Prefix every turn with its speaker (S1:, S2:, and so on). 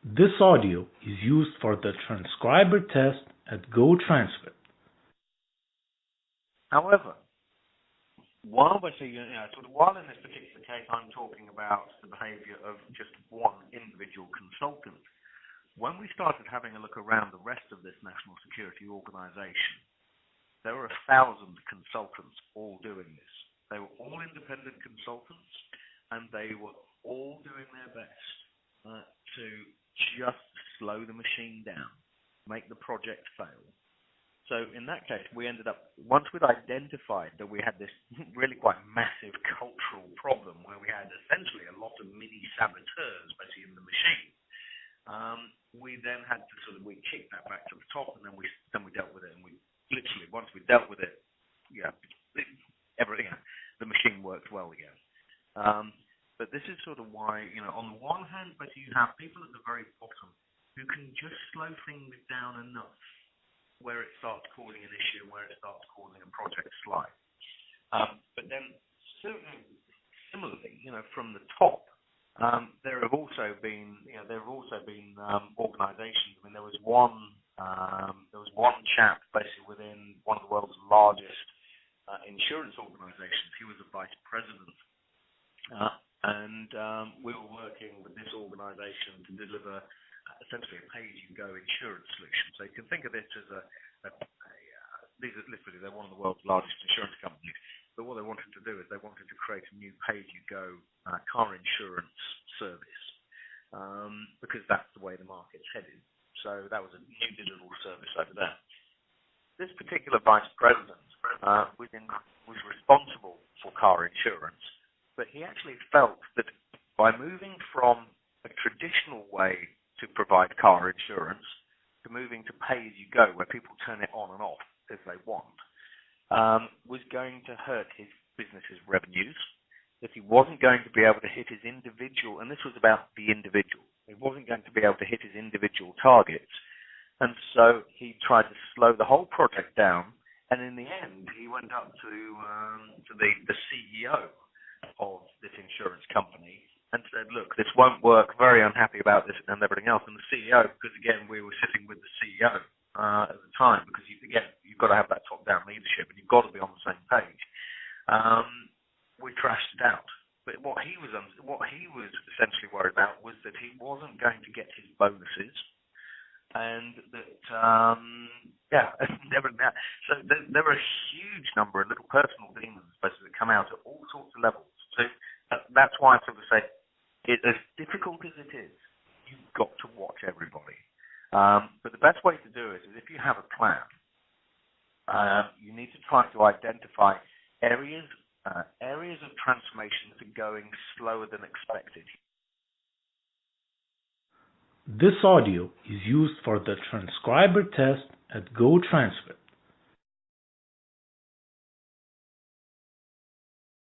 S1: This audio is used for the transcriber test at GoTranscript.
S2: However, while in this particular case I'm talking about the behavior of just one individual consultant, when we started having a look around the rest of this national security organization, there were 1,000 consultants all doing this. They were all independent consultants, and they were all doing their best to just slow the machine down, make the project fail. So in that case, we ended up, once we'd identified that we had this really quite massive cultural problem where we had essentially a lot of mini saboteurs basically in the machine, we then had to we kicked that back to the top, and then we dealt with it. And we literally, once we dealt with it, everything, the machine worked well again. But this is sort of why, on the one hand, but you have people at the very bottom who can just slow things down enough where it starts causing an issue, where it starts causing a project slide. But then, similarly, from the top, there have also been organisations. I mean, there was one chap basically within one of the world's largest insurance organisations. He was a vice president. And we were working with this organisation to deliver essentially a pay-as-you-go insurance solution. So you can think of it as these are literally, they're one of the world's largest insurance companies. But what they wanted to do is they wanted to create a new pay-as-you-go car insurance service because that's the way the market's headed. So that was a new digital service over there. This particular vice president was responsible for car insurance. But he actually felt that by moving from a traditional way to provide car insurance to moving to pay-as-you-go, where people turn it on and off as they want, was going to hurt his business's revenues, that he wasn't going to be able to hit his individual, and this was about the individual, he wasn't going to be able to hit his individual targets. And so he tried to slow the whole project down, and in the end, he went up to the CEO of this insurance company and said, look, this won't work, very unhappy about this and everything else. And the CEO, because again, we were sitting with the CEO at the time, because you've got to have that top-down leadership and you've got to be on the same page. We trashed it out. But what he was essentially worried about was that he wasn't going to get his bonuses, and that everything else. So there are a huge number of little personal demons basically that come out at all sorts of levels. So that's why I sort of say, as difficult as it is, you've got to watch everybody. But the best way to do it is if you have a plan, you need to try to identify areas of transformation that are going slower than expected.
S1: This audio is used for the transcriber test at GoTranscript.